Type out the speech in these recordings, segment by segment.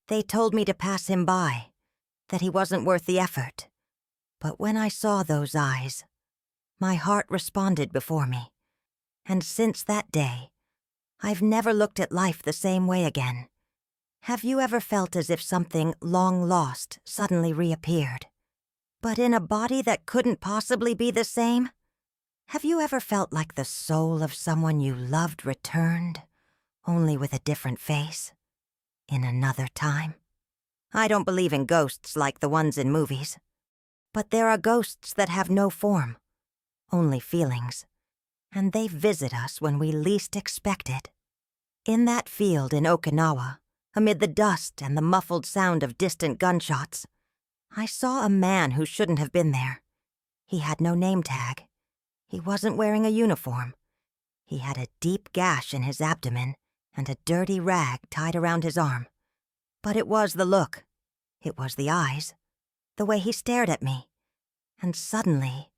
They told me to pass him by, that he wasn't worth the effort. But when I saw those eyes, my heart responded before me. And since that day, I've never looked at life the same way again. Have you ever felt as if something long lost suddenly reappeared, but in a body that couldn't possibly be the same? Have you ever felt like the soul of someone you loved returned, only with a different face, in another time? I don't believe in ghosts like the ones in movies, but there are ghosts that have no form, only feelings, and they visit us when we least expect it. In that field in Okinawa, amid the dust and the muffled sound of distant gunshots, I saw a man who shouldn't have been there. He had no name tag. He wasn't wearing a uniform. He had a deep gash in his abdomen and a dirty rag tied around his arm. But it was the look. It was the eyes. The way he stared at me. And suddenly,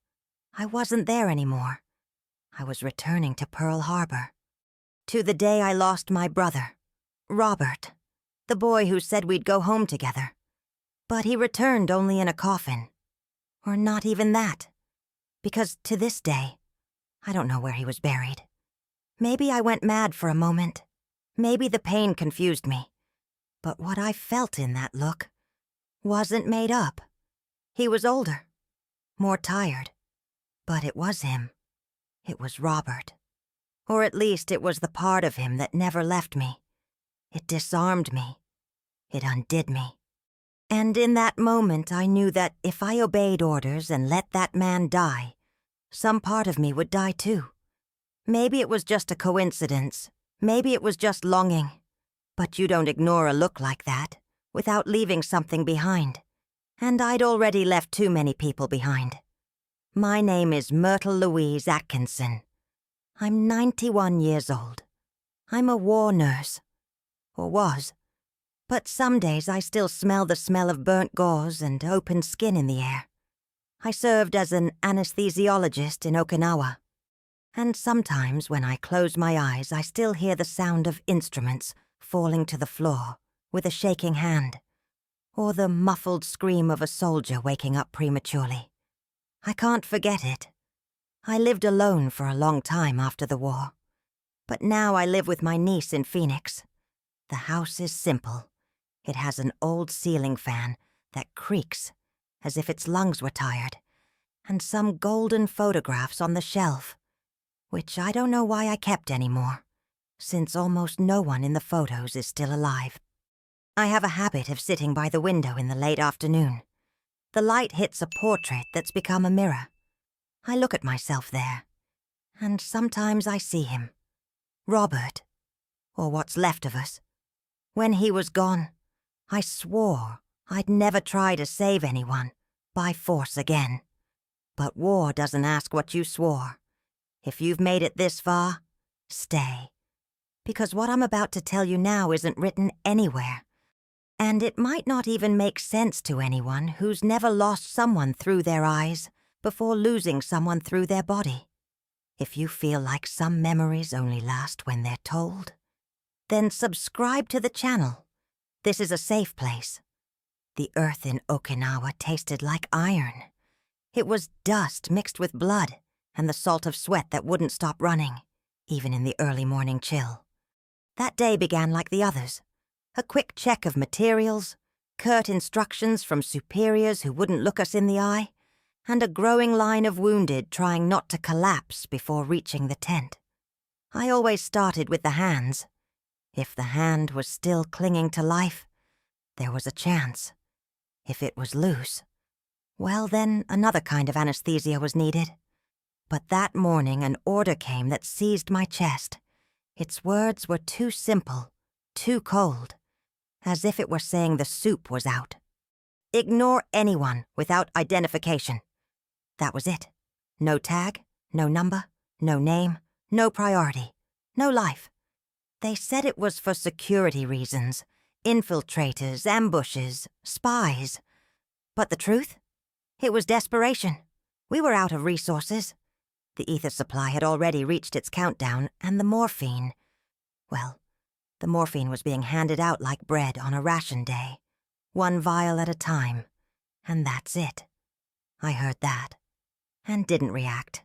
I wasn't there anymore. I was returning to Pearl Harbor. To the day I lost my brother, Robert, the boy who said we'd go home together. But he returned only in a coffin. Or not even that. Because to this day, I don't know where he was buried. Maybe I went mad for a moment. Maybe the pain confused me. But what I felt in that look wasn't made up. He was older, more tired. But it was him. It was Robert. Or at least it was the part of him that never left me. It disarmed me. It undid me. And in that moment I knew that if I obeyed orders and let that man die, some part of me would die too. Maybe it was just a coincidence. Maybe it was just longing. But you don't ignore a look like that without leaving something behind. And I'd already left too many people behind. My name is Myrtle Louise Atkinson. I'm 91 years old. I'm a war nurse. Or was. But some days I still smell the smell of burnt gauze and open skin in the air. I served as an anesthesiologist in Okinawa. And sometimes when I close my eyes, I still hear the sound of instruments falling to the floor with a shaking hand, or the muffled scream of a soldier waking up prematurely. I can't forget it. I lived alone for a long time after the war. But now I live with my niece in Phoenix. The house is simple. It has an old ceiling fan that creaks as if its lungs were tired, and some golden photographs on the shelf, which I don't know why I kept anymore, since almost no one in the photos is still alive. I have a habit of sitting by the window in the late afternoon. The light hits a portrait that's become a mirror. I look at myself there, and sometimes I see him. Robert, or what's left of us. When he was gone, I swore I'd never try to save anyone by force again. But war doesn't ask what you swore. If you've made it this far, stay. Because what I'm about to tell you now isn't written anywhere. And it might not even make sense to anyone who's never lost someone through their eyes before losing someone through their body. If you feel like some memories only last when they're told, then subscribe to the channel. This is a safe place. The earth in Okinawa tasted like iron. It was dust mixed with blood and the salt of sweat that wouldn't stop running, even in the early morning chill. That day began like the others. A quick check of materials, curt instructions from superiors who wouldn't look us in the eye, and a growing line of wounded trying not to collapse before reaching the tent. I always started with the hands. If the hand was still clinging to life, there was a chance. If it was loose, well then another kind of anesthesia was needed. But that morning an order came that seized my chest. Its words were too simple, too cold, as if it were saying the soup was out. Ignore anyone without identification. That was it. No tag, no number, no name, no priority, no life. They said it was for security reasons, infiltrators, ambushes, spies. But the truth? It was desperation. We were out of resources. The ether supply had already reached its countdown, and the morphine, well, The morphine was being handed out like bread on a ration day, one vial at a time, and that's it. I heard that, and didn't react.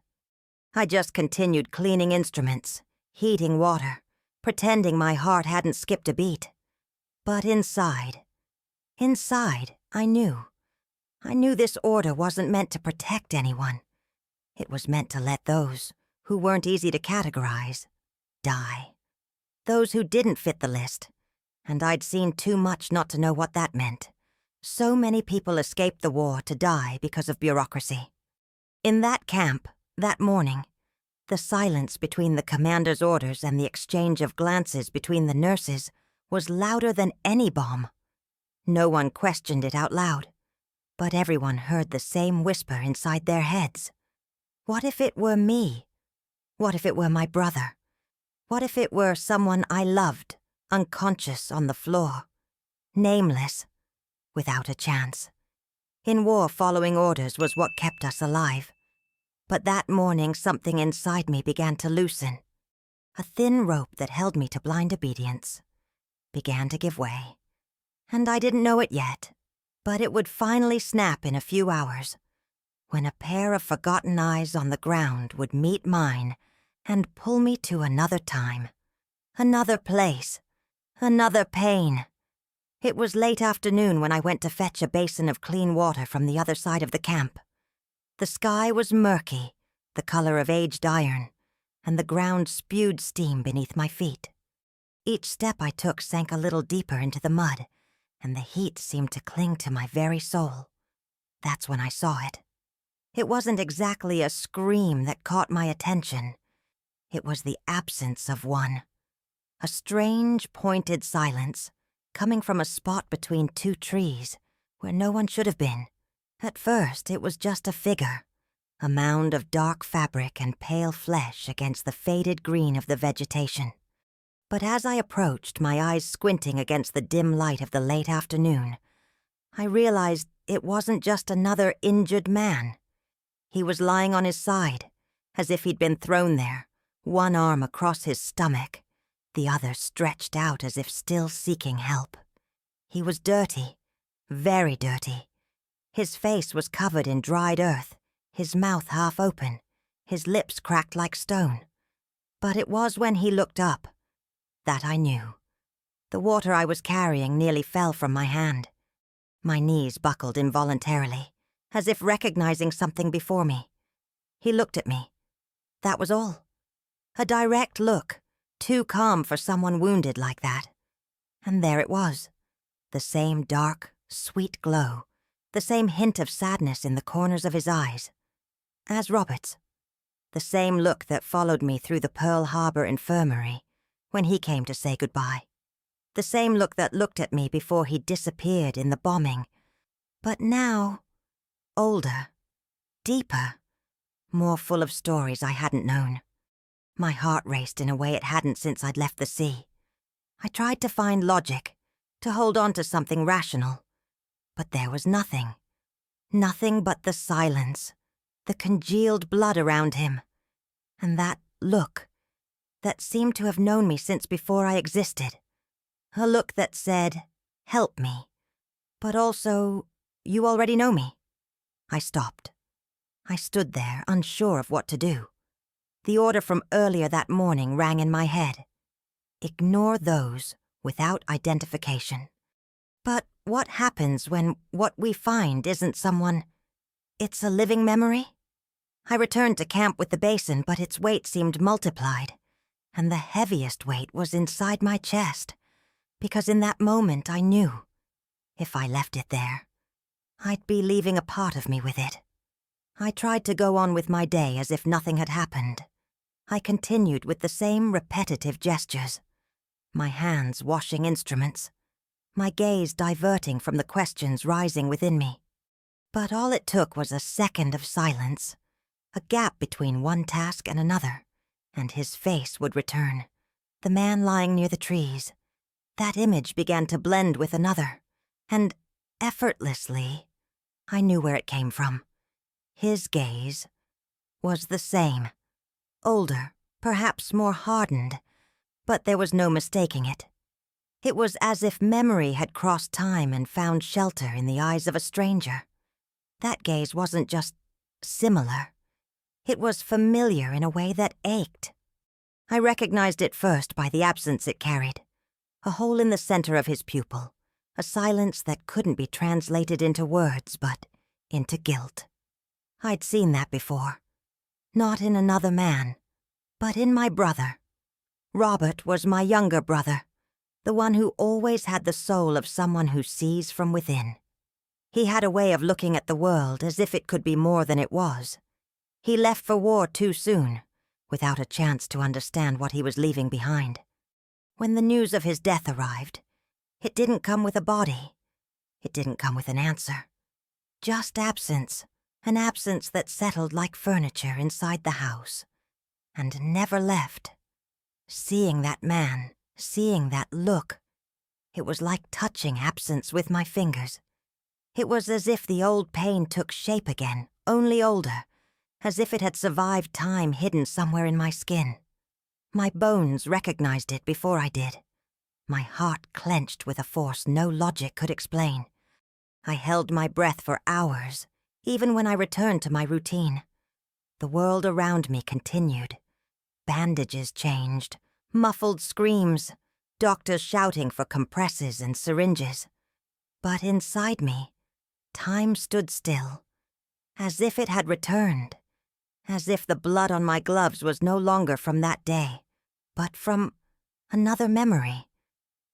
I just continued cleaning instruments, heating water, pretending my heart hadn't skipped a beat. But inside, I knew. I knew this order wasn't meant to protect anyone. It was meant to let those who weren't easy to categorize die. Those who didn't fit the list, and I'd seen too much not to know what that meant. So many people escaped the war to die because of bureaucracy. In that camp, that morning, the silence between the commander's orders and the exchange of glances between the nurses was louder than any bomb. No one questioned it out loud, but everyone heard the same whisper inside their heads. What if it were me? What if it were my brother? What if it were someone I loved, unconscious on the floor, nameless, without a chance? In war, following orders was what kept us alive. But that morning, something inside me began to loosen. A thin rope that held me to blind obedience began to give way. And I didn't know it yet, but it would finally snap in a few hours, when a pair of forgotten eyes on the ground would meet mine and pull me to another time, another place, another pain. It was late afternoon when I went to fetch a basin of clean water from the other side of the camp. The sky was murky, the color of aged iron, and the ground spewed steam beneath my feet. Each step I took sank a little deeper into the mud, and the heat seemed to cling to my very soul. That's when I saw it. It wasn't exactly a scream that caught my attention. It was the absence of one. A strange, pointed silence, coming from a spot between two trees, where no one should have been. At first, it was just a figure, a mound of dark fabric and pale flesh against the faded green of the vegetation. But as I approached, my eyes squinting against the dim light of the late afternoon, I realized it wasn't just another injured man. He was lying on his side, as if he'd been thrown there, one arm across his stomach, the other stretched out as if still seeking help. He was dirty, very dirty. His face was covered in dried earth, his mouth half open, his lips cracked like stone. But it was when he looked up that I knew. The water I was carrying nearly fell from my hand. My knees buckled involuntarily, as if recognizing something before me. He looked at me. That was all. A direct look, too calm for someone wounded like that. And there it was, the same dark, sweet glow, the same hint of sadness in the corners of his eyes. As Robert's. The same look that followed me through the Pearl Harbor infirmary when he came to say goodbye. The same look that looked at me before he disappeared in the bombing. But now, older, deeper, more full of stories I hadn't known. My heart raced in a way it hadn't since I'd left the sea. I tried to find logic, to hold on to something rational. But there was nothing. Nothing but the silence, the congealed blood around him, and that look that seemed to have known me since before I existed. A look that said, "Help me," but also, "You already know me." I stopped. I stood there, unsure of what to do. The order from earlier that morning rang in my head. Ignore those without identification. But what happens when what we find isn't someone? It's a living memory? I returned to camp with the basin, but its weight seemed multiplied, and the heaviest weight was inside my chest, because in that moment I knew, if I left it there, I'd be leaving a part of me with it. I tried to go on with my day as if nothing had happened. I continued with the same repetitive gestures, my hands washing instruments, my gaze diverting from the questions rising within me. But all it took was a second of silence, a gap between one task and another, and his face would return, the man lying near the trees. That image began to blend with another, and effortlessly, I knew where it came from. His gaze was the same, older, perhaps more hardened, but there was no mistaking it. It was as if memory had crossed time and found shelter in the eyes of a stranger. That gaze wasn't just similar. It was familiar in a way that ached. I recognized it first by the absence it carried. A hole in the center of his pupil, a silence that couldn't be translated into words but into guilt. I'd seen that before. Not in another man, but in my brother. Robert was my younger brother, the one who always had the soul of someone who sees from within. He had a way of looking at the world as if it could be more than it was. He left for war too soon, without a chance to understand what he was leaving behind. When the news of his death arrived, it didn't come with a body. It didn't come with an answer. Just absence, an absence that settled like furniture inside the house, and never left. Seeing that man, seeing that look, it was like touching absence with my fingers. It was as if the old pain took shape again, only older, as if it had survived time hidden somewhere in my skin. My bones recognized it before I did. My heart clenched with a force no logic could explain. I held my breath for hours, even when I returned to my routine. The world around me continued. Bandages changed, muffled screams, doctors shouting for compresses and syringes. But inside me, time stood still, as if it had returned, as if the blood on my gloves was no longer from that day, but from another memory.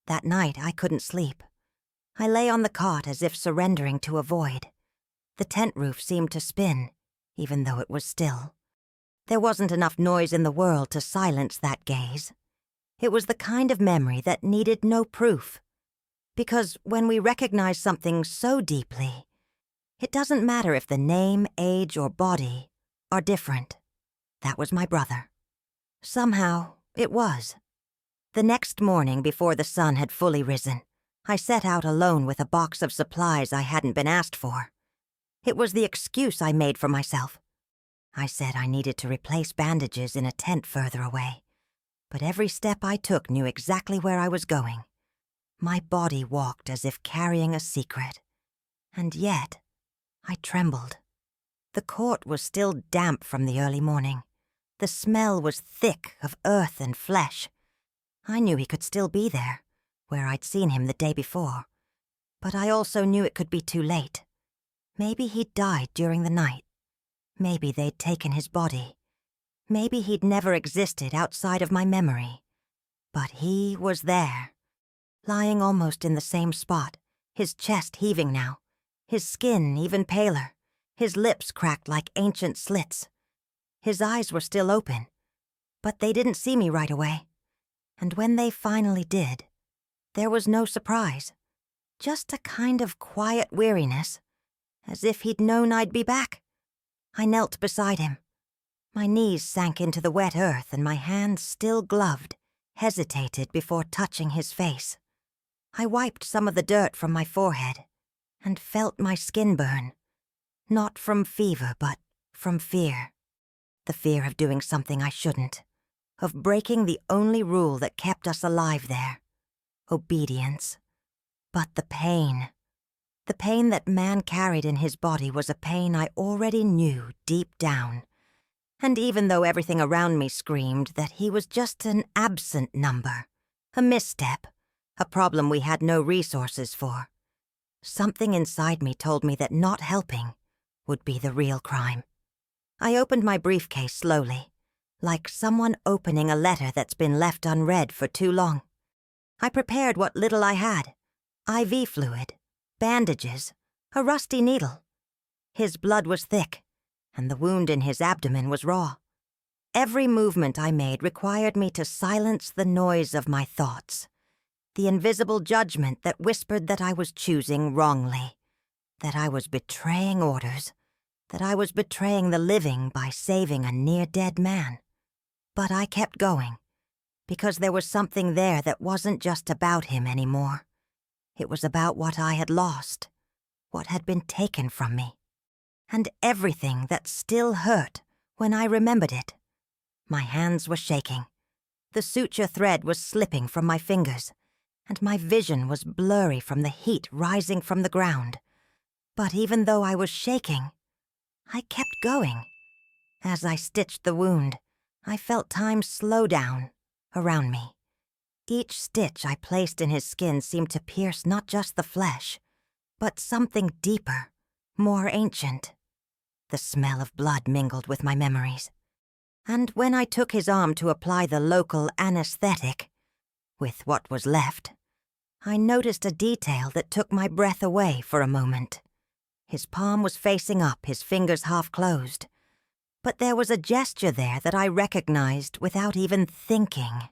That night I couldn't sleep. I lay on the cot as if surrendering to a void. The tent roof seemed to spin, even though it was still. There wasn't enough noise in the world to silence that gaze. It was the kind of memory that needed no proof. Because when we recognize something so deeply, it doesn't matter if the name, age, or body are different. That was my brother. Somehow, it was. The next morning, before the sun had fully risen, I set out alone with a box of supplies I hadn't been asked for. It was the excuse I made for myself. I said I needed to replace bandages in a tent further away, but every step I took knew exactly where I was going. My body walked as if carrying a secret, and yet I trembled. The court was still damp from the early morning. The smell was thick of earth and flesh. I knew he could still be there, where I'd seen him the day before, but I also knew it could be too late. Maybe he'd died during the night. Maybe they'd taken his body. Maybe he'd never existed outside of my memory. But he was there, lying almost in the same spot, his chest heaving now, his skin even paler, his lips cracked like ancient slits. His eyes were still open, but they didn't see me right away. And when they finally did, there was no surprise, just a kind of quiet weariness, as if he'd known I'd be back. I knelt beside him. My knees sank into the wet earth and my hands, still gloved, hesitated before touching his face. I wiped some of the dirt from my forehead and felt my skin burn, not from fever but from fear. The fear of doing something I shouldn't, of breaking the only rule that kept us alive there. Obedience. But the pain that man carried in his body was a pain I already knew deep down. And even though everything around me screamed that he was just an absent number, a misstep, a problem we had no resources for, something inside me told me that not helping would be the real crime. I opened my briefcase slowly, like someone opening a letter that's been left unread for too long. I prepared what little I had: IV fluid, bandages, a rusty needle. His blood was thick, and the wound in his abdomen was raw. Every movement I made required me to silence the noise of my thoughts, the invisible judgment that whispered that I was choosing wrongly, that I was betraying orders, that I was betraying the living by saving a near-dead man. But I kept going, because there was something there that wasn't just about him anymore. It was about what I had lost, what had been taken from me, and everything that still hurt when I remembered it. My hands were shaking. The suture thread was slipping from my fingers, and my vision was blurry from the heat rising from the ground. But even though I was shaking, I kept going. As I stitched the wound, I felt time slow down around me. Each stitch I placed in his skin seemed to pierce not just the flesh, but something deeper, more ancient. The smell of blood mingled with my memories. And when I took his arm to apply the local anesthetic, with what was left, I noticed a detail that took my breath away for a moment. His palm was facing up, his fingers half closed. But there was a gesture there that I recognized without even thinking.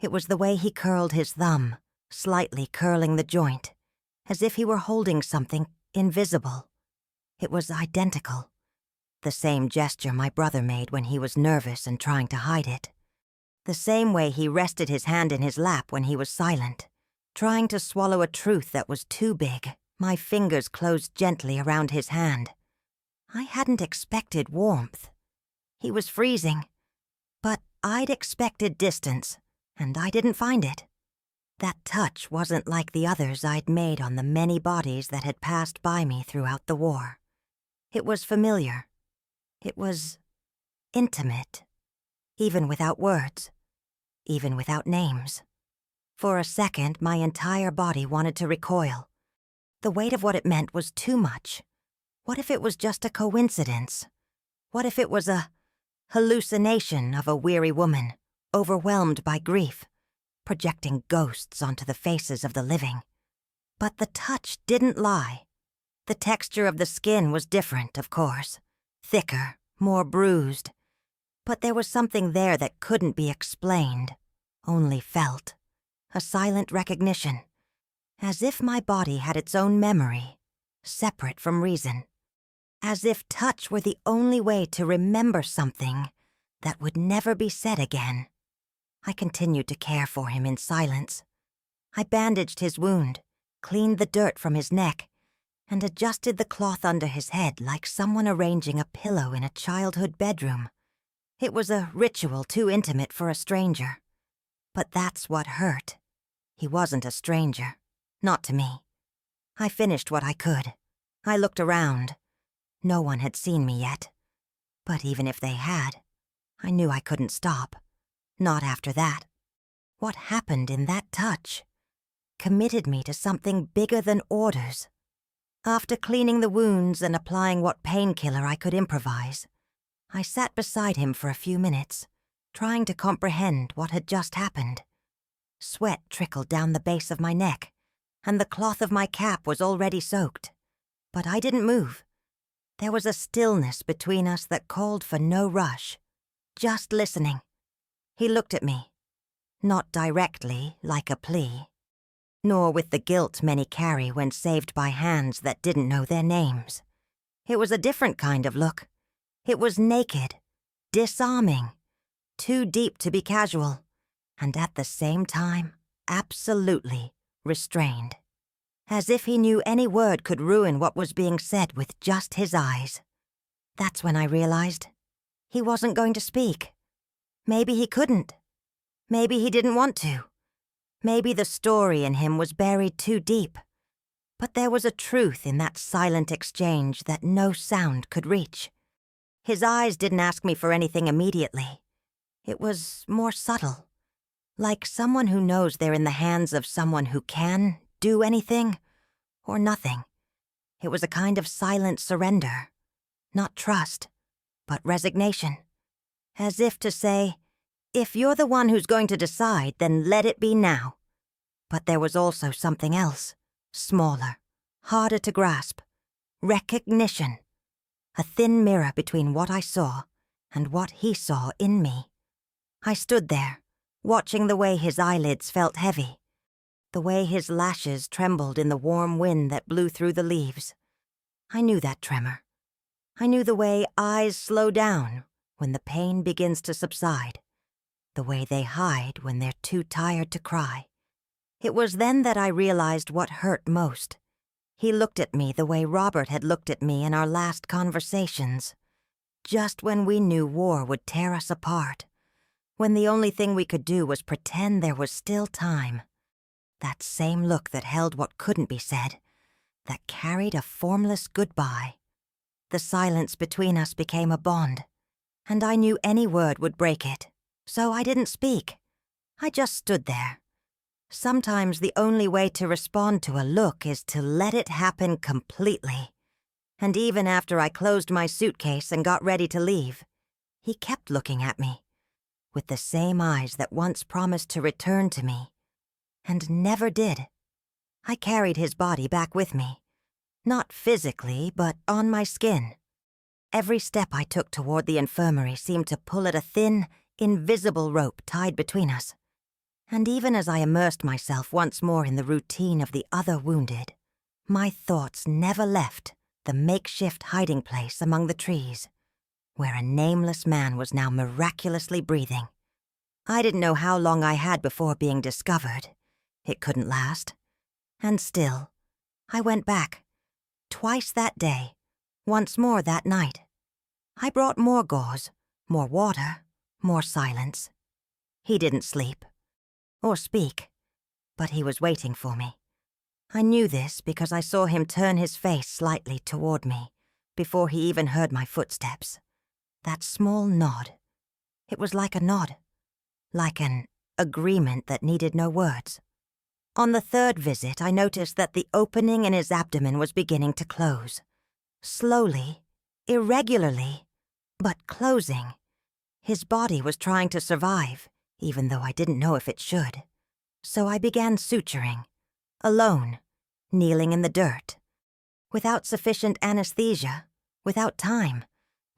It was the way he curled his thumb, slightly curling the joint, as if he were holding something invisible. It was identical. The same gesture my brother made when he was nervous and trying to hide it. The same way he rested his hand in his lap when he was silent, trying to swallow a truth that was too big. My fingers closed gently around his hand. I hadn't expected warmth. He was freezing. But I'd expected distance, and I didn't find it. That touch wasn't like the others I'd made on the many bodies that had passed by me throughout the war. It was familiar. It was intimate, even without words, even without names. For a second, my entire body wanted to recoil. The weight of what it meant was too much. What if it was just a coincidence? What if it was a hallucination of a weary woman, overwhelmed by grief, projecting ghosts onto the faces of the living? But the touch didn't lie. The texture of the skin was different, of course, thicker, more bruised. But there was something there that couldn't be explained, only felt. A silent recognition, as if my body had its own memory, separate from reason. As if touch were the only way to remember something that would never be said again. I continued to care for him in silence. I bandaged his wound, cleaned the dirt from his neck, and adjusted the cloth under his head like someone arranging a pillow in a childhood bedroom. It was a ritual too intimate for a stranger. But that's what hurt. He wasn't a stranger. Not to me. I finished what I could. I looked around. No one had seen me yet. But even if they had, I knew I couldn't stop. Not after that. What happened in that touch committed me to something bigger than orders. After cleaning the wounds and applying what painkiller I could improvise, I sat beside him for a few minutes, trying to comprehend what had just happened. Sweat trickled down the base of my neck, and the cloth of my cap was already soaked. But I didn't move. There was a stillness between us that called for no rush, just listening. He looked at me, not directly, like a plea, nor with the guilt many carry when saved by hands that didn't know their names. It was a different kind of look. It was naked, disarming, too deep to be casual, and at the same time, absolutely restrained. As if he knew any word could ruin what was being said with just his eyes. That's when I realized he wasn't going to speak. Maybe he couldn't. Maybe he didn't want to. Maybe the story in him was buried too deep. But there was a truth in that silent exchange that no sound could reach. His eyes didn't ask me for anything immediately. It was more subtle, like someone who knows they're in the hands of someone who can do anything or nothing. It was a kind of silent surrender, not trust, but resignation, as if to say, if you're the one who's going to decide, then let it be now. But there was also something else, smaller, harder to grasp, recognition, a thin mirror between what I saw and what he saw in me. I stood there, watching the way his eyelids felt heavy, the way his lashes trembled in the warm wind that blew through the leaves. I knew that tremor. I knew the way eyes slow down when the pain begins to subside, the way they hide when they're too tired to cry. It was then that I realized what hurt most. He looked at me the way Robert had looked at me in our last conversations, just when we knew war would tear us apart, when the only thing we could do was pretend there was still time. That same look that held what couldn't be said, that carried a formless goodbye. The silence between us became a bond, and I knew any word would break it, so I didn't speak. I just stood there. Sometimes the only way to respond to a look is to let it happen completely. And even after I closed my suitcase and got ready to leave, he kept looking at me, with the same eyes that once promised to return to me, and never did. I carried his body back with me, not physically, but on my skin. Every step I took toward the infirmary seemed to pull at a thin, invisible rope tied between us. And even as I immersed myself once more in the routine of the other wounded, my thoughts never left the makeshift hiding place among the trees, where a nameless man was now miraculously breathing. I didn't know how long I had before being discovered. It couldn't last. And still, I went back. Twice that day, once more that night. I brought more gauze, more water, more silence. He didn't sleep or speak, but he was waiting for me. I knew this because I saw him turn his face slightly toward me before he even heard my footsteps. That small nod. It was like a nod, like an agreement that needed no words. On the third visit, I noticed that the opening in his abdomen was beginning to close. Slowly, irregularly, but closing. His body was trying to survive, even though I didn't know if it should. So I began suturing, alone, kneeling in the dirt, without sufficient anesthesia, without time,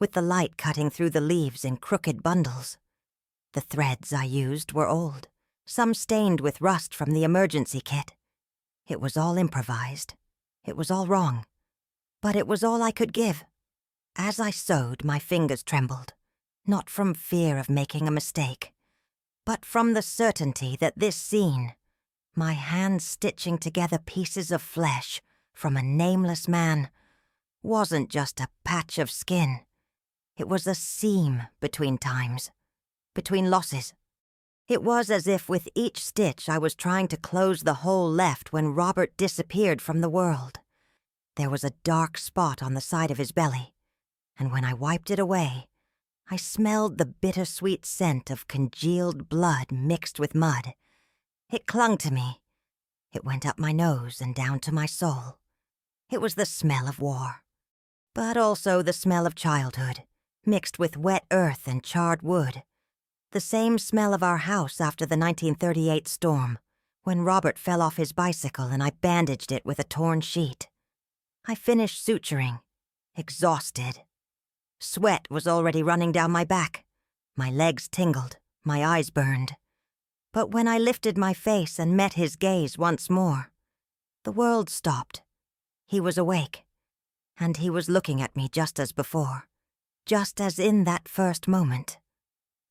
with the light cutting through the leaves in crooked bundles. The threads I used were old, some stained with rust from the emergency kit. It was all improvised. It was all wrong. But it was all I could give. As I sewed, my fingers trembled, not from fear of making a mistake, but from the certainty that this scene, my hands stitching together pieces of flesh from a nameless man, wasn't just a patch of skin. It was a seam between times, between losses. It was as if with each stitch I was trying to close the hole left when Robert disappeared from the world. There was a dark spot on the side of his belly, and when I wiped it away, I smelled the bittersweet scent of congealed blood mixed with mud. It clung to me. It went up my nose and down to my soul. It was the smell of war, but also the smell of childhood, mixed with wet earth and charred wood. The same smell of our house after the 1938 storm, when Robert fell off his bicycle and I bandaged it with a torn sheet. I finished suturing, exhausted. Sweat was already running down my back. My legs tingled, my eyes burned. But when I lifted my face and met his gaze once more, the world stopped. He was awake, and he was looking at me just as before, just as in that first moment.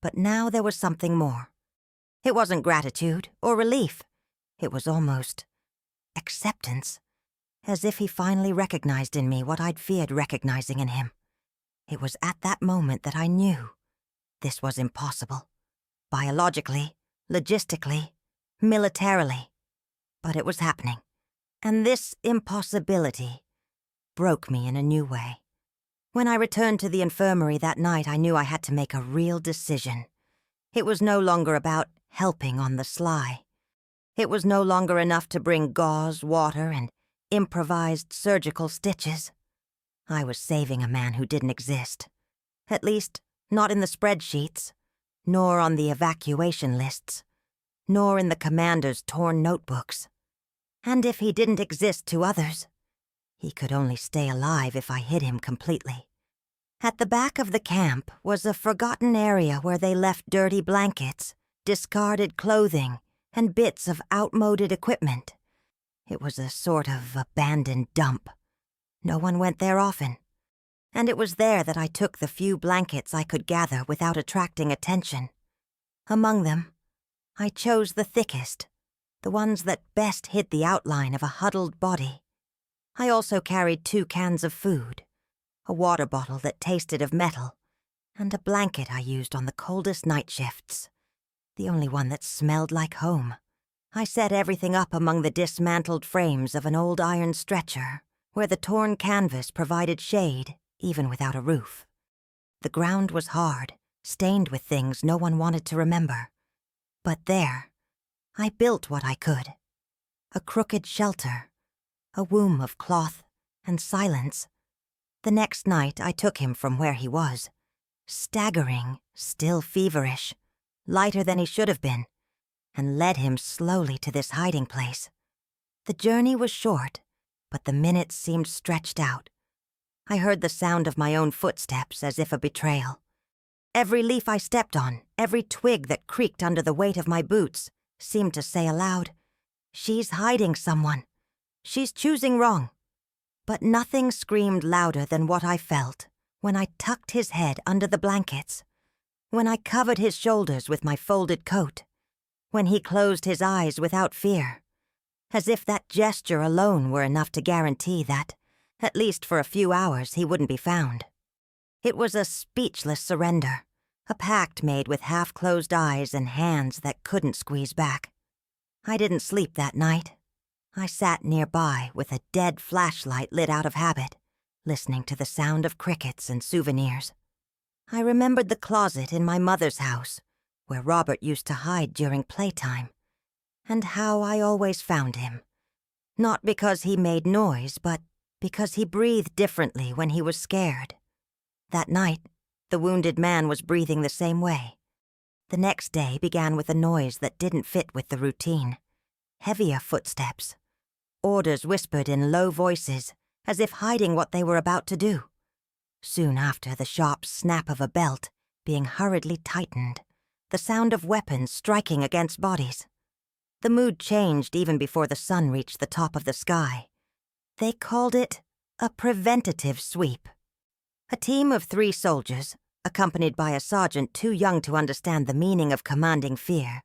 But now there was something more. It wasn't gratitude or relief. It was almost acceptance, as if he finally recognized in me what I'd feared recognizing in him. It was at that moment that I knew this was impossible. Biologically, logistically, militarily. But it was happening. And this impossibility broke me in a new way. When I returned to the infirmary that night, I knew I had to make a real decision. It was no longer about helping on the sly. It was no longer enough to bring gauze, water, and improvised surgical stitches. I was saving a man who didn't exist. At least, not in the spreadsheets, nor on the evacuation lists, nor in the commander's torn notebooks. And if he didn't exist to others, he could only stay alive if I hid him completely. At the back of the camp was a forgotten area where they left dirty blankets, discarded clothing, and bits of outmoded equipment. It was a sort of abandoned dump. No one went there often, and it was there that I took the few blankets I could gather without attracting attention. Among them, I chose the thickest, the ones that best hid the outline of a huddled body. I also carried 2 cans of food, a water bottle that tasted of metal, and a blanket I used on the coldest night shifts, the only one that smelled like home. I set everything up among the dismantled frames of an old iron stretcher, where the torn canvas provided shade, even without a roof. The ground was hard, stained with things no one wanted to remember. But there, I built what I could. A crooked shelter, a womb of cloth and silence. The next night I took him from where he was, staggering, still feverish, lighter than he should have been, and led him slowly to this hiding place. The journey was short, but the minutes seemed stretched out. I heard the sound of my own footsteps as if a betrayal. Every leaf I stepped on, every twig that creaked under the weight of my boots, seemed to say aloud, "She's hiding someone. She's choosing wrong." But nothing screamed louder than what I felt when I tucked his head under the blankets, when I covered his shoulders with my folded coat, when he closed his eyes without fear, as if that gesture alone were enough to guarantee that, at least for a few hours, he wouldn't be found. It was a speechless surrender, a pact made with half-closed eyes and hands that couldn't squeeze back. I didn't sleep that night. I sat nearby with a dead flashlight lit out of habit, listening to the sound of crickets and souvenirs. I remembered the closet in my mother's house, where Robert used to hide during playtime, and how I always found him. Not because he made noise, but because he breathed differently when he was scared. That night, the wounded man was breathing the same way. The next day began with a noise that didn't fit with the routine. Heavier footsteps. Orders whispered in low voices, as if hiding what they were about to do. Soon after, the sharp snap of a belt being hurriedly tightened, the sound of weapons striking against bodies. The mood changed even before the sun reached the top of the sky. They called it a preventative sweep. A team of 3 soldiers, accompanied by a sergeant too young to understand the meaning of commanding fear,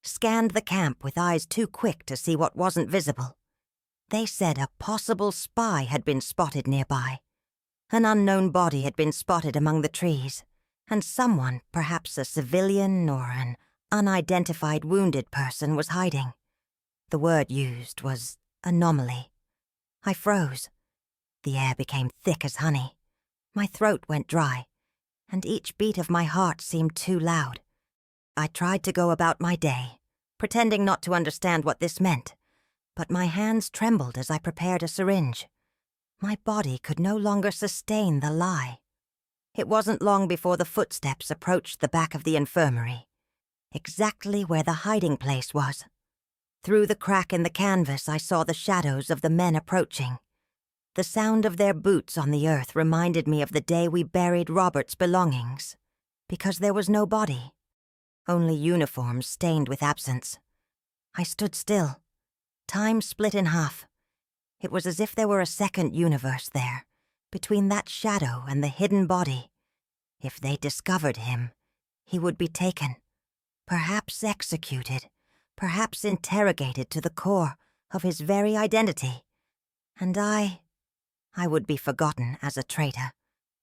scanned the camp with eyes too quick to see what wasn't visible. They said a possible spy had been spotted nearby. An unknown body had been spotted among the trees, and someone, perhaps a civilian or an unidentified wounded person, was hiding. The word used was anomaly. I froze. The air became thick as honey. My throat went dry, and each beat of my heart seemed too loud. I tried to go about my day, pretending not to understand what this meant, but my hands trembled as I prepared a syringe. My body could no longer sustain the lie. It wasn't long before the footsteps approached the back of the infirmary, exactly where the hiding place was. Through the crack in the canvas, I saw the shadows of the men approaching. The sound of their boots on the earth reminded me of the day we buried Robert's belongings, because there was no body, only uniforms stained with absence. I stood still. Time split in half. It was as if there were a second universe there, between that shadow and the hidden body. If they discovered him, he would be taken, perhaps executed, perhaps interrogated to the core of his very identity. And I would be forgotten as a traitor,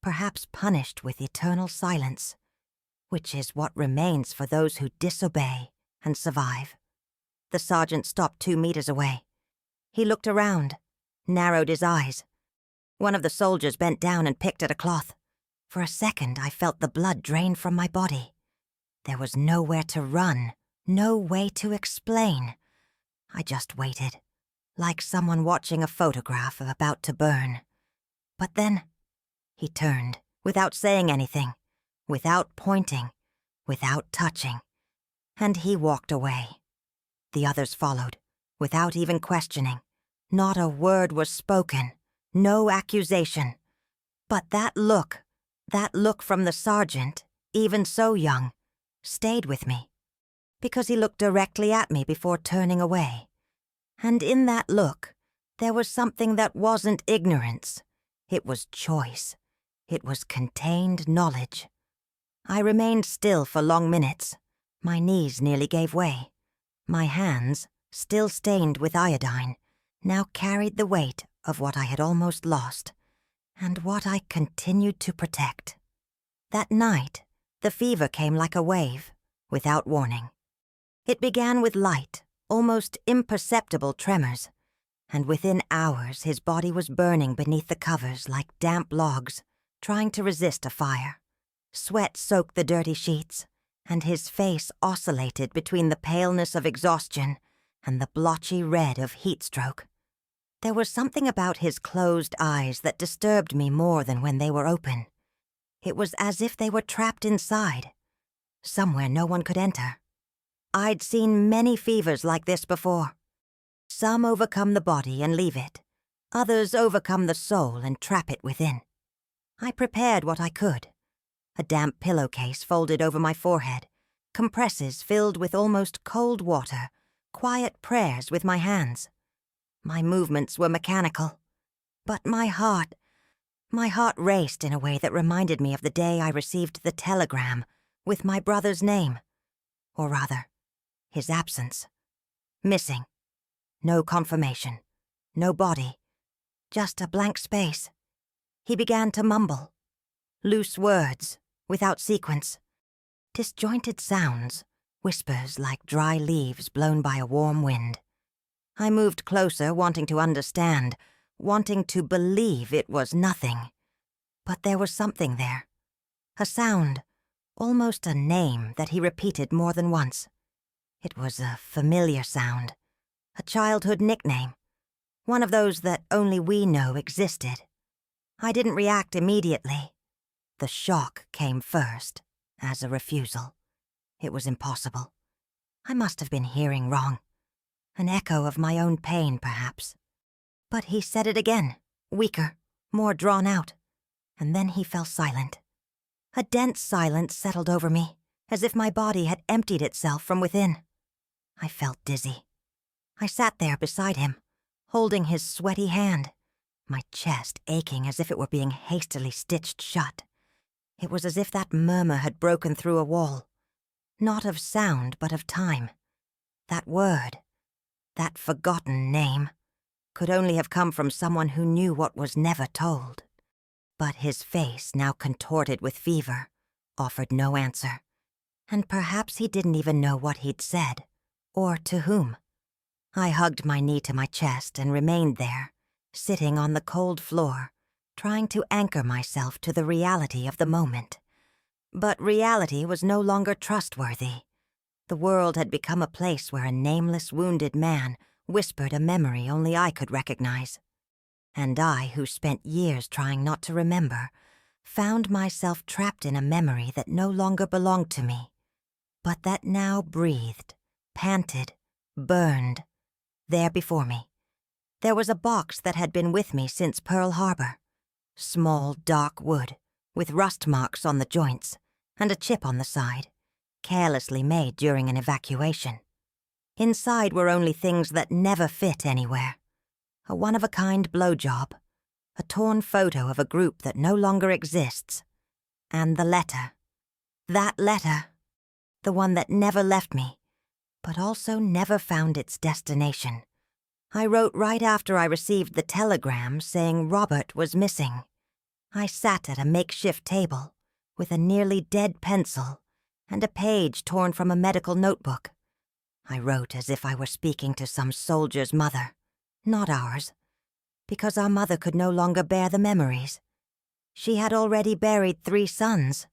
perhaps punished with eternal silence, which is what remains for those who disobey and survive. The sergeant stopped 2 meters away. He looked around, narrowed his eyes. One of the soldiers bent down and picked at a cloth. For a second, I felt the blood drain from my body. There was nowhere to run, no way to explain. I just waited, like someone watching a photograph about to burn. But then, he turned, without saying anything, without pointing, without touching, and he walked away. The others followed, without even questioning. Not a word was spoken, no accusation. But that look from the sergeant, even so young, stayed with me, because he looked directly at me before turning away. And in that look, there was something that wasn't ignorance. It was choice. It was contained knowledge. I remained still for long minutes. My knees nearly gave way. My hands, still stained with iodine, now carried the weight of what I had almost lost, and what I continued to protect. That night, the fever came like a wave, without warning. It began with light, almost imperceptible tremors, and within hours his body was burning beneath the covers like damp logs, trying to resist a fire. Sweat soaked the dirty sheets, and his face oscillated between the paleness of exhaustion and the blotchy red of heat stroke. There was something about his closed eyes that disturbed me more than when they were open. It was as if they were trapped inside, somewhere no one could enter. I'd seen many fevers like this before. Some overcome the body and leave it. Others overcome the soul and trap it within. I prepared what I could. A damp pillowcase folded over my forehead, compresses filled with almost cold water, quiet prayers with my hands. My movements were mechanical, but my heart raced in a way that reminded me of the day I received the telegram with my brother's name, or rather, his absence. Missing. No confirmation. No body. Just a blank space. He began to mumble. Loose words, without sequence. Disjointed sounds, whispers like dry leaves blown by a warm wind. I moved closer, wanting to understand, wanting to believe it was nothing. But there was something there. A sound, almost a name that he repeated more than once. It was a familiar sound, a childhood nickname, one of those that only we know existed. I didn't react immediately. The shock came first, as a refusal. It was impossible. I must have been hearing wrong. An echo of my own pain, perhaps. But he said it again, weaker, more drawn out, and then he fell silent. A dense silence settled over me, as if my body had emptied itself from within. I felt dizzy. I sat there beside him, holding his sweaty hand, my chest aching as if it were being hastily stitched shut. It was as if that murmur had broken through a wall, not of sound but of time. That word, that forgotten name, could only have come from someone who knew what was never told. But his face, now contorted with fever, offered no answer, and perhaps he didn't even know what he'd said, or to whom. I hugged my knee to my chest and remained there, sitting on the cold floor, trying to anchor myself to the reality of the moment. But reality was no longer trustworthy. The world had become a place where a nameless wounded man whispered a memory only I could recognize. And I, who spent years trying not to remember, found myself trapped in a memory that no longer belonged to me, but that now breathed, panted, burned, there before me. There was a box that had been with me since Pearl Harbor. Small, dark wood, with rust marks on the joints, and a chip on the side, carelessly made during an evacuation. Inside were only things that never fit anywhere. A one-of-a-kind blowjob, a torn photo of a group that no longer exists, and the letter. That letter. The one that never left me, but also never found its destination. I wrote right after I received the telegram saying Robert was missing. I sat at a makeshift table with a nearly dead pencil and a page torn from a medical notebook. I wrote as if I were speaking to some soldier's mother, not ours, because our mother could no longer bear the memories. She had already buried 3 sons,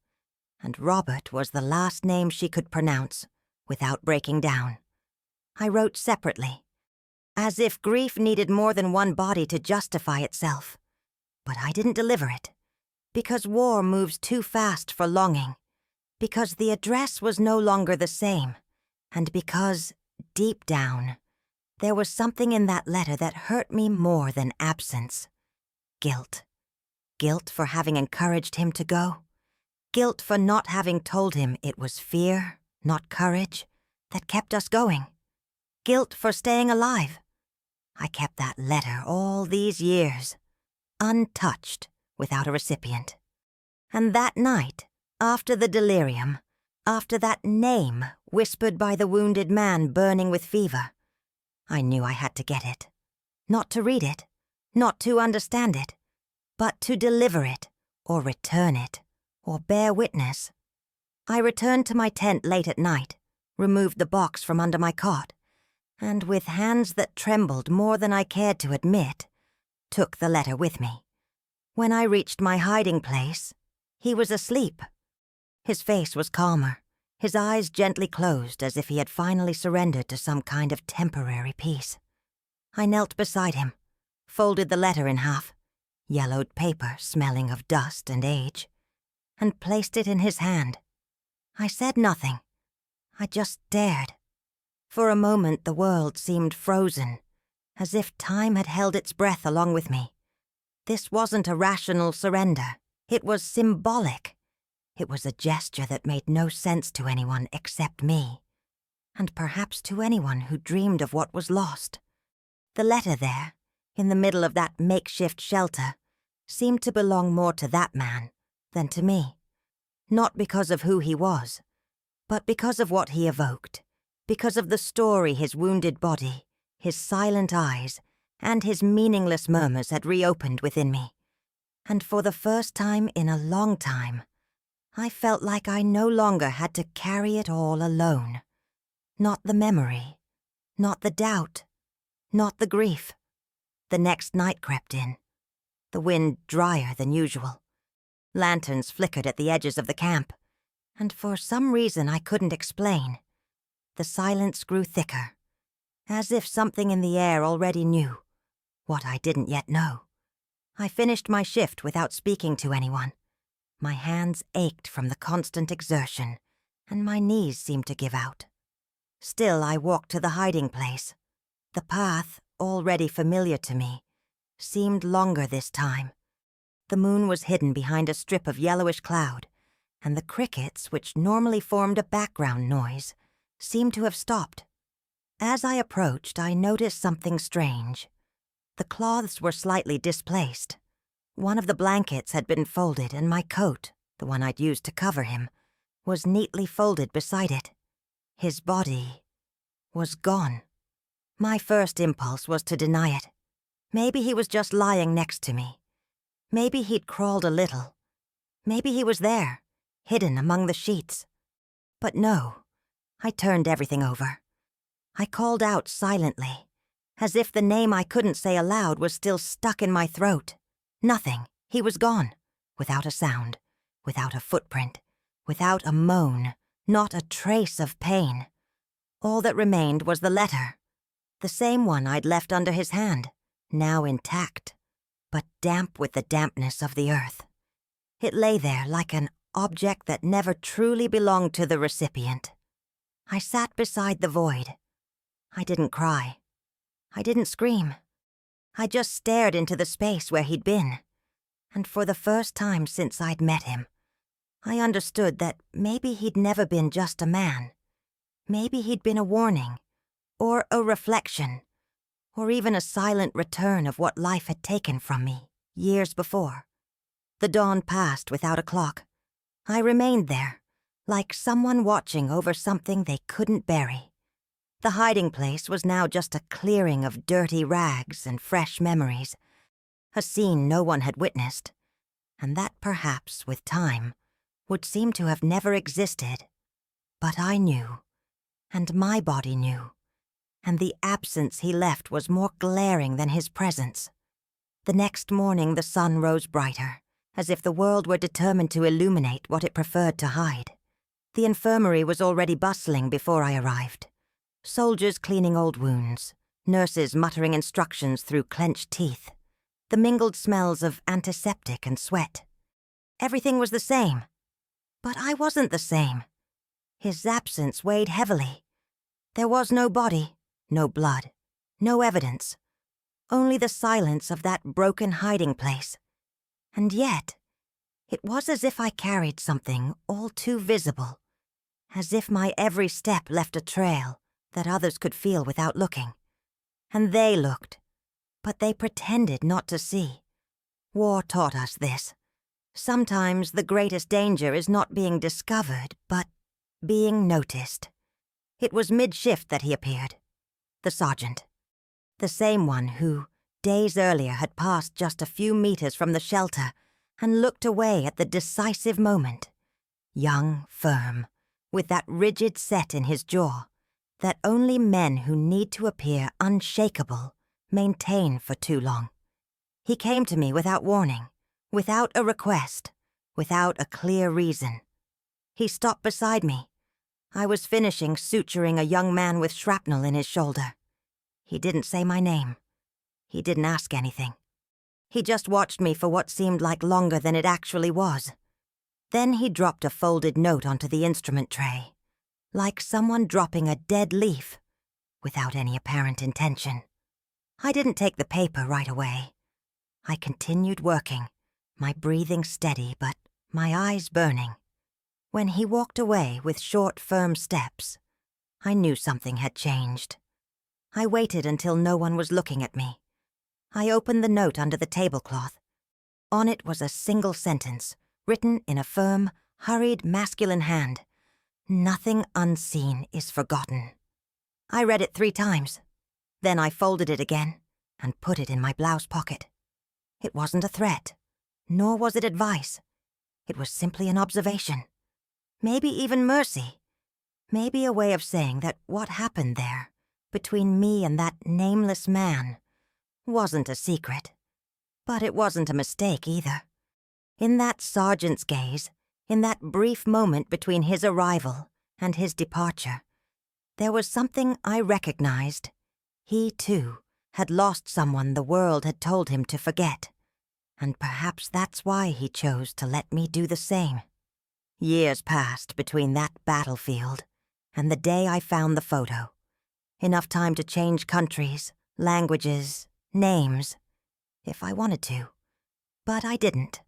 and Robert was the last name she could pronounce without breaking down. I wrote separately, as if grief needed more than one body to justify itself. But I didn't deliver it, because war moves too fast for longing, because the address was no longer the same, and because, deep down, there was something in that letter that hurt me more than absence. Guilt. Guilt for having encouraged him to go. Guilt for not having told him it was fear, not courage, that kept us going. Guilt for staying alive. I kept that letter all these years, untouched, without a recipient. And that night, after the delirium, after that name whispered by the wounded man burning with fever, I knew I had to get it. Not to read it, not to understand it, but to deliver it, or return it, or bear witness. I returned to my tent late at night, removed the box from under my cot, and with hands that trembled more than I cared to admit, took the letter with me. When I reached my hiding place, he was asleep. His face was calmer, his eyes gently closed as if he had finally surrendered to some kind of temporary peace. I knelt beside him, folded the letter in half, yellowed paper smelling of dust and age, and placed it in his hand. I said nothing. I just stared. For a moment the world seemed frozen, as if time had held its breath along with me. This wasn't a rational surrender. It was symbolic. It was a gesture that made no sense to anyone except me, and perhaps to anyone who dreamed of what was lost. The letter there, in the middle of that makeshift shelter, seemed to belong more to that man than to me. Not because of who he was, but because of what he evoked, because of the story his wounded body, his silent eyes, and his meaningless murmurs had reopened within me. And for the first time in a long time, I felt like I no longer had to carry it all alone. Not the memory, not the doubt, not the grief. The next night crept in, the wind drier than usual. Lanterns flickered at the edges of the camp, and for some reason I couldn't explain, the silence grew thicker, as if something in the air already knew what I didn't yet know. I finished my shift without speaking to anyone. My hands ached from the constant exertion, and my knees seemed to give out. Still, I walked to the hiding place. The path, already familiar to me, seemed longer this time. The moon was hidden behind a strip of yellowish cloud, and the crickets, which normally formed a background noise, seemed to have stopped. As I approached, I noticed something strange. The cloths were slightly displaced. One of the blankets had been folded, and my coat, the one I'd used to cover him, was neatly folded beside it. His body was gone. My first impulse was to deny it. Maybe he was just lying next to me. Maybe he'd crawled a little. Maybe he was there, hidden among the sheets. But no, I turned everything over. I called out silently, as if the name I couldn't say aloud was still stuck in my throat. Nothing. He was gone, without a sound, without a footprint, without a moan, not a trace of pain. All that remained was the letter, the same one I'd left under his hand, now intact, but damp with the dampness of the earth. It lay there like an object that never truly belonged to the recipient. I sat beside the void. I didn't cry. I didn't scream. I just stared into the space where he'd been, and for the first time since I'd met him, I understood that maybe he'd never been just a man. Maybe he'd been a warning, or a reflection, or even a silent return of what life had taken from me years before. The dawn passed without a clock. I remained there, like someone watching over something they couldn't bury. The hiding place was now just a clearing of dirty rags and fresh memories, a scene no one had witnessed, and that perhaps, with time, would seem to have never existed. But I knew, and my body knew, and the absence he left was more glaring than his presence. The next morning the sun rose brighter, as if the world were determined to illuminate what it preferred to hide. The infirmary was already bustling before I arrived. Soldiers cleaning old wounds, nurses muttering instructions through clenched teeth, the mingled smells of antiseptic and sweat. Everything was the same, but I wasn't the same. His absence weighed heavily. There was no body, no blood, no evidence, only the silence of that broken hiding place. And yet, it was as if I carried something all too visible, as if my every step left a trail that others could feel without looking. And they looked, but they pretended not to see. War taught us this. Sometimes the greatest danger is not being discovered, but being noticed. It was mid-shift that he appeared. The sergeant. The same one who, days earlier, had passed just a few meters from the shelter and looked away at the decisive moment. Young, firm, with that rigid set in his jaw, that only men who need to appear unshakable maintain for too long. He came to me without warning, without a request, without a clear reason. He stopped beside me. I was finishing suturing a young man with shrapnel in his shoulder. He didn't say my name. He didn't ask anything. He just watched me for what seemed like longer than it actually was. Then he dropped a folded note onto the instrument tray, like someone dropping a dead leaf, without any apparent intention. I didn't take the paper right away. I continued working, my breathing steady but my eyes burning. When he walked away with short, firm steps, I knew something had changed. I waited until no one was looking at me. I opened the note under the tablecloth. On it was a single sentence, written in a firm, hurried, masculine hand. Nothing unseen is forgotten. I read it 3 times. Then I folded it again and put it in my blouse pocket. It wasn't a threat, nor was it advice. It was simply an observation. Maybe even mercy. Maybe a way of saying that what happened there, between me and that nameless man, wasn't a secret. But it wasn't a mistake either. In that sergeant's gaze, in that brief moment between his arrival and his departure, there was something I recognized. He, too, had lost someone the world had told him to forget. And perhaps that's why he chose to let me do the same. Years passed between that battlefield and the day I found the photo. Enough time to change countries, languages, names, if I wanted to. But I didn't.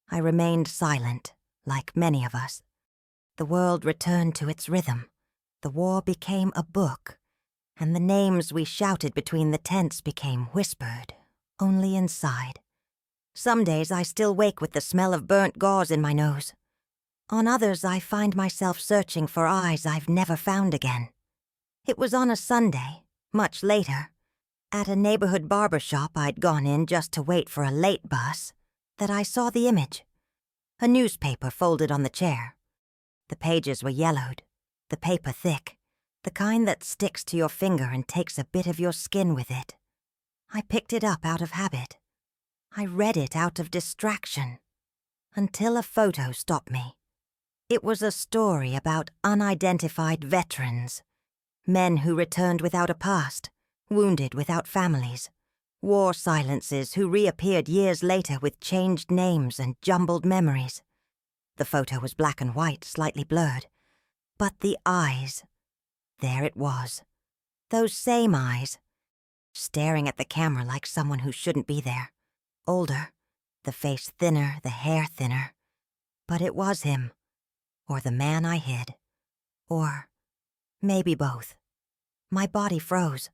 I remained silent, like many of us. The world returned to its rhythm. The war became a book, and the names we shouted between the tents became whispered, only inside. Some days I still wake with the smell of burnt gauze in my nose. On others I find myself searching for eyes I've never found again. It was on a Sunday, much later, at a neighborhood barber shop I'd gone in just to wait for a late bus, that I saw the image. A newspaper folded on the chair. The pages were yellowed, the paper thick, the kind that sticks to your finger and takes a bit of your skin with it. I picked it up out of habit. I read it out of distraction, until a photo stopped me. It was a story about unidentified veterans, men who returned without a past, wounded without families, war silences who reappeared years later with changed names and jumbled memories. The photo was black and white, slightly blurred, but the eyes, there it was. Those same eyes, staring at the camera like someone who shouldn't be there. Older, the face thinner, the hair thinner. But it was him, or the man I hid, or maybe both. My body froze.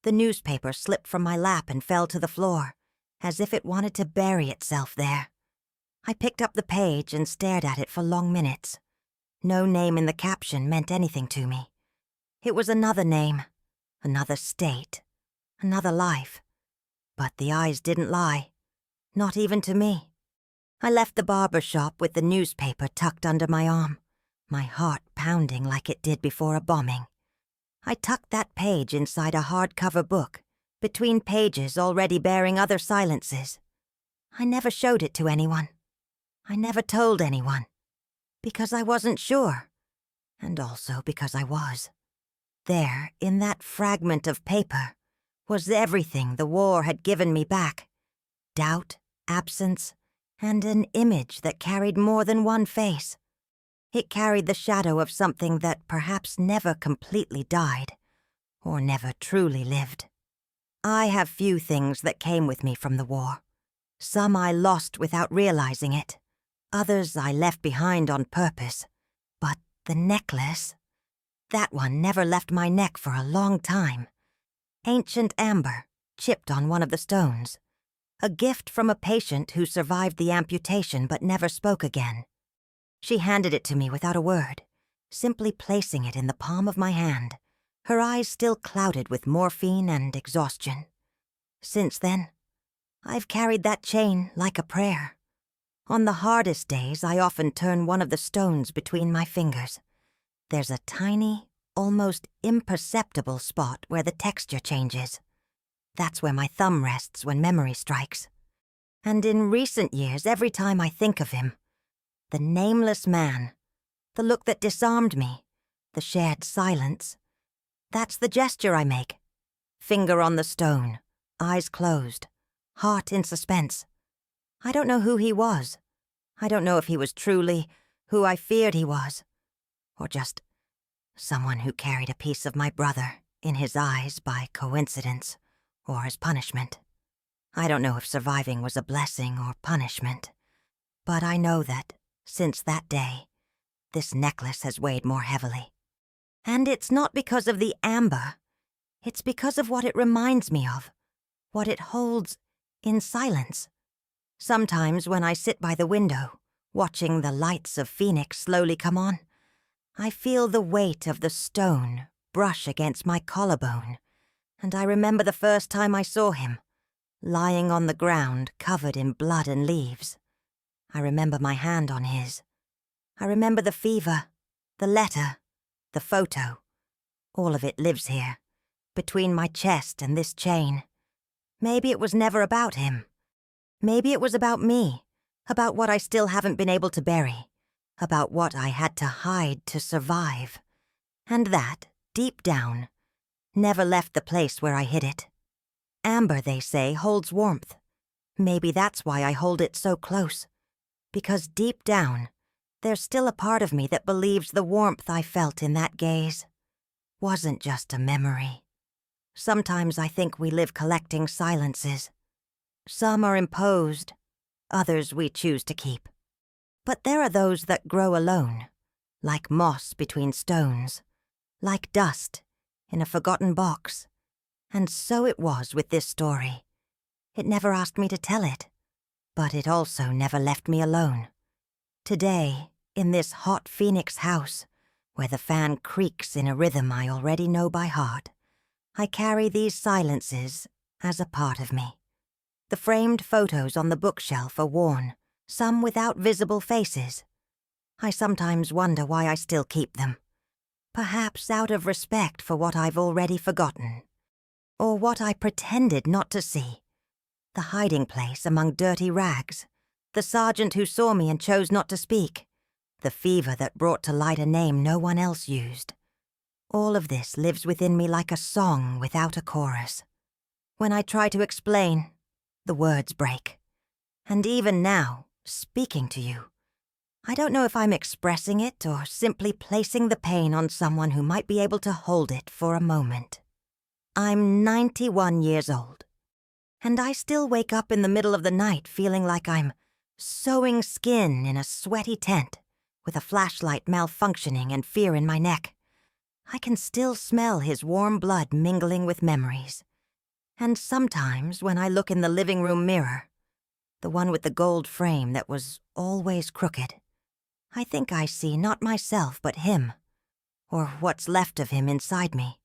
The newspaper slipped from my lap and fell to the floor, as if it wanted to bury itself there. I picked up the page and stared at it for long minutes. No name in the caption meant anything to me. It was another name, another state, another life. But the eyes didn't lie, not even to me. I left the barber shop with the newspaper tucked under my arm, my heart pounding like it did before a bombing. I tucked that page inside a hardcover book, between pages already bearing other silences. I never showed it to anyone. I never told anyone. Because I wasn't sure. And also because I was. There, in that fragment of paper, was everything the war had given me back. Doubt, absence, and an image that carried more than one face. It carried the shadow of something that perhaps never completely died, or never truly lived. I have few things that came with me from the war. Some I lost without realizing it. Others I left behind on purpose. But the necklace, that one never left my neck for a long time. Ancient amber, chipped on one of the stones. A gift from a patient who survived the amputation but never spoke again. She handed it to me without a word, simply placing it in the palm of my hand, her eyes still clouded with morphine and exhaustion. Since then, I've carried that chain like a prayer. On the hardest days, I often turn one of the stones between my fingers. There's a tiny, almost imperceptible spot where the texture changes. That's where my thumb rests when memory strikes. And in recent years, every time I think of him, the nameless man, the look that disarmed me, the shared silence, that's the gesture I make. Finger on the stone, eyes closed, heart in suspense. I don't know who he was. I don't know if he was truly who I feared he was, or just someone who carried a piece of my brother in his eyes by coincidence or as punishment. I don't know if surviving was a blessing or punishment, but I know that, since that day, this necklace has weighed more heavily. And it's not because of the amber. It's because of what it reminds me of, what it holds in silence. Sometimes when I sit by the window, watching the lights of Phoenix slowly come on, I feel the weight of the stone brush against my collarbone, and I remember the first time I saw him, lying on the ground covered in blood and leaves. I remember my hand on his. I remember the fever, the letter, the photo. All of it lives here, between my chest and this chain. Maybe it was never about him. Maybe it was about me, about what I still haven't been able to bury, about what I had to hide to survive. And that, deep down, never left the place where I hid it. Amber, they say, holds warmth. Maybe that's why I hold it so close. Because deep down, there's still a part of me that believes the warmth I felt in that gaze wasn't just a memory. Sometimes I think we live collecting silences. Some are imposed, others we choose to keep. But there are those that grow alone, like moss between stones, like dust in a forgotten box. And so it was with this story. It never asked me to tell it, but it also never left me alone. Today, in this hot Phoenix house, where the fan creaks in a rhythm I already know by heart, I carry these silences as a part of me. The framed photos on the bookshelf are worn, some without visible faces. I sometimes wonder why I still keep them. Perhaps out of respect for what I've already forgotten, or what I pretended not to see. The hiding place among dirty rags, the sergeant who saw me and chose not to speak, the fever that brought to light a name no one else used. All of this lives within me like a song without a chorus. When I try to explain, the words break. And even now, speaking to you, I don't know if I'm expressing it or simply placing the pain on someone who might be able to hold it for a moment. I'm 91 years old, and I still wake up in the middle of the night feeling like I'm sewing skin in a sweaty tent, with a flashlight malfunctioning and fear in my neck. I can still smell his warm blood mingling with memories. And sometimes when I look in the living room mirror, the one with the gold frame that was always crooked, I think I see not myself but him, or what's left of him inside me.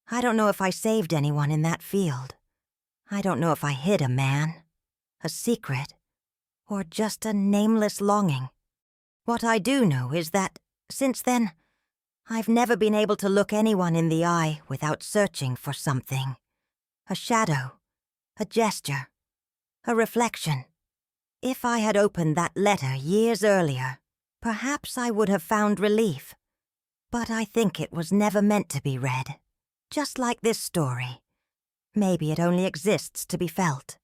I don't know if I saved anyone in that field. I don't know if I hid a man, a secret, or just a nameless longing. What I do know is that, since then, I've never been able to look anyone in the eye without searching for something. A shadow, a gesture, a reflection. If I had opened that letter years earlier, perhaps I would have found relief. But I think it was never meant to be read. Just like this story. Maybe it only exists to be felt.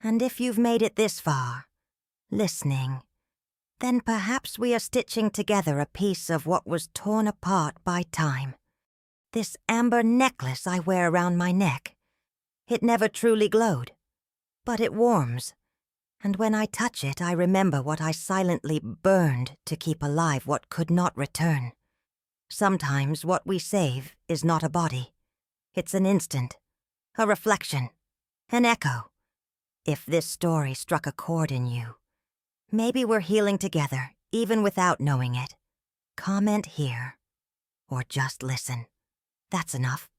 And if you've made it this far, listening, then perhaps we are stitching together a piece of what was torn apart by time. This amber necklace I wear around my neck. It never truly glowed, but it warms. And when I touch it, I remember what I silently burned to keep alive what could not return. Sometimes what we save is not a body. It's an instant, a reflection, an echo. If this story struck a chord in you, maybe we're healing together, even without knowing it. Comment here, or just listen. That's enough.